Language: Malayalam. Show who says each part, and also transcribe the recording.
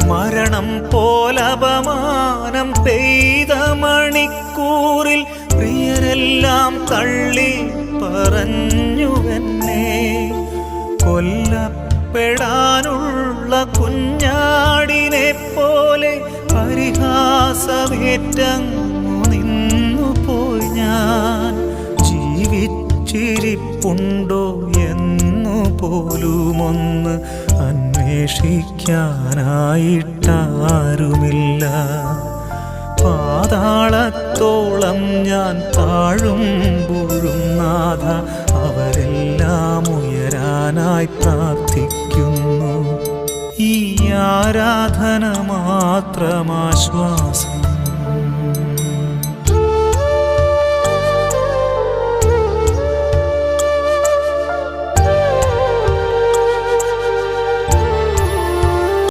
Speaker 1: മരണം പോലപമാനം പെയ്ത മണിക്കൂറിൽ പ്രിയരെല്ലാം തള്ളി പറഞ്ഞുവെന്നെ. കൊല്ലപ്പെടാനുള്ള കുഞ്ഞാടിനെ പോലെ പരിഹാസമേറ്റങ്ങു നിന്നുപോയി ഞാൻ. ജീവിച്ചിരിപ്പുണ്ടോ എന്നു പോലുമൊന്ന് അന്വേഷിക്കാനായിട്ടാരുമില്ല. പാതാളത്തോളം ഞാൻ താഴുമ്പോഴും നാഥ അവരെല്ലാം ഉയരാനായി പ്രാർത്ഥിക്കുന്നു. ഈ ആരാധന മാത്രമാശ്വാസം.